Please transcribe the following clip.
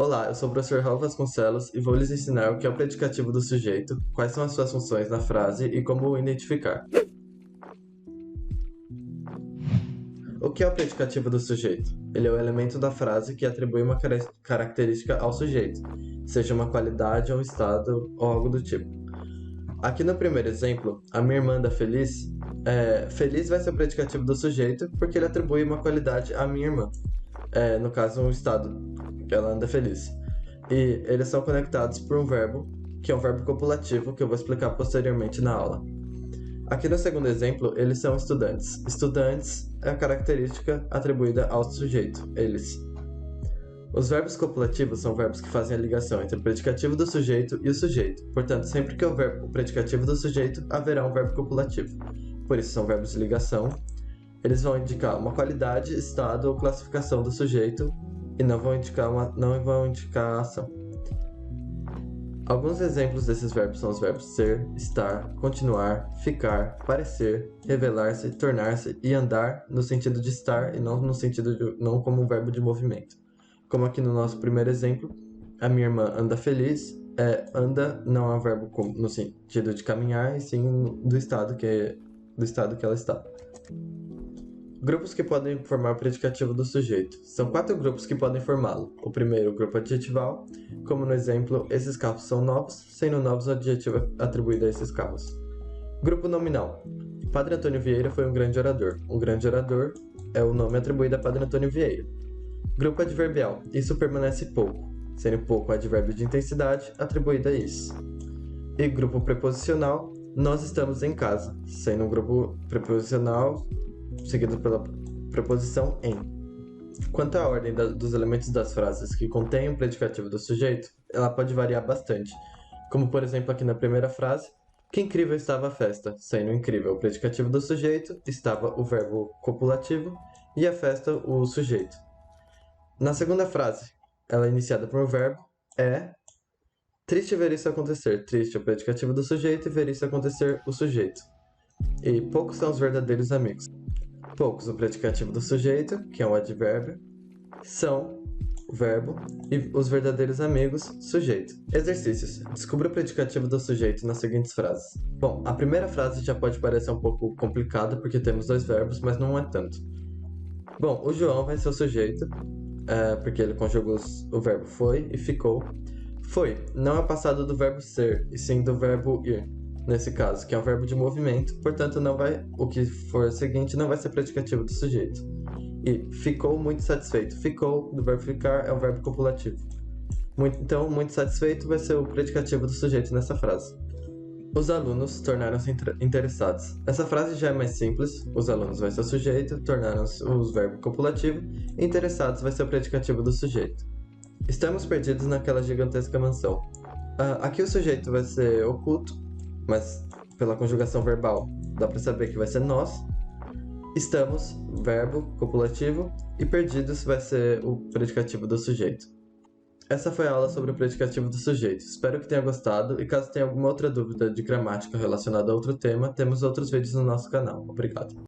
Olá, eu sou o professor Raul Vasconcelos e vou lhes ensinar o que é o predicativo do sujeito, quais são as suas funções na frase e como o identificar. O que é o predicativo do sujeito? Ele é o elemento da frase que atribui uma característica ao sujeito, seja uma qualidade ou um estado ou algo do tipo. Aqui no primeiro exemplo, a minha irmã anda feliz. Feliz vai ser o predicativo do sujeito porque ele atribui uma qualidade à minha irmã. No caso, um estado, que ela anda feliz. E eles são conectados por um verbo, que é um verbo copulativo, que eu vou explicar posteriormente na aula. Aqui no segundo exemplo, eles são estudantes. Estudantes é a característica atribuída ao sujeito, eles. Os verbos copulativos são verbos que fazem a ligação entre o predicativo do sujeito e o sujeito. Portanto, sempre que houver o predicativo do sujeito, haverá um verbo copulativo. Por isso, são verbos de ligação. Eles vão indicar uma qualidade, estado ou classificação do sujeito e não vão indicar a ação. Alguns exemplos desses verbos são os verbos ser, estar, continuar, ficar, parecer, revelar-se, tornar-se e andar no sentido de estar e não no sentido não como um verbo de movimento. Como aqui no nosso primeiro exemplo, a minha irmã anda feliz. Anda não é um verbo no sentido de caminhar, e sim do estado que ela está. Grupos que podem formar o predicativo do sujeito. São 4 grupos que podem formá-lo. O primeiro, o grupo adjetival, como no exemplo, esses carros são novos, sendo novos o adjetivo atribuído a esses carros. Grupo nominal. Padre Antônio Vieira foi um grande orador. Um grande orador é o nome atribuído a Padre Antônio Vieira. Grupo adverbial. Isso permanece pouco, sendo pouco o advérbio de intensidade atribuído a isso. E grupo preposicional, nós estamos em casa, sendo um grupo preposicional seguido pela preposição em. Quanto à ordem dos elementos das frases que contêm o predicativo do sujeito, ela pode variar bastante. Como, por exemplo, aqui na primeira frase, que incrível estava a festa, sendo incrível o predicativo do sujeito, estava o verbo copulativo e a festa o sujeito. Na segunda frase, ela é iniciada por um verbo, triste ver isso acontecer. Triste é o predicativo do sujeito e ver isso acontecer o sujeito. E poucos são os verdadeiros amigos. Poucos, o predicativo do sujeito, que é um advérbio, são o verbo, e os verdadeiros amigos, sujeito. Exercícios. Descubra o predicativo do sujeito nas seguintes frases. Bom, a primeira frase já pode parecer um pouco complicada, porque temos 2 verbos, mas não é tanto. Bom, o João vai ser o sujeito, porque ele conjugou o verbo foi e ficou. Foi não é passado do verbo ser, e sim do verbo ir. Nesse caso, que é um verbo de movimento, portanto o que for seguinte não vai ser predicativo do sujeito. E ficou muito satisfeito. Ficou, do verbo ficar, é um verbo copulativo. Então, muito satisfeito vai ser o predicativo do sujeito nessa frase. Os alunos tornaram-se interessados. Essa frase já é mais simples. Os alunos vai ser o sujeito, tornaram-se o verbo copulativo, e interessados vai ser o predicativo do sujeito. Estamos perdidos naquela gigantesca mansão. Aqui o sujeito vai ser oculto, mas pela conjugação verbal dá para saber que vai ser nós. Estamos, verbo copulativo, e perdidos vai ser o predicativo do sujeito. Essa foi a aula sobre o predicativo do sujeito. Espero que tenha gostado, e caso tenha alguma outra dúvida de gramática relacionada a outro tema, temos outros vídeos no nosso canal. Obrigado.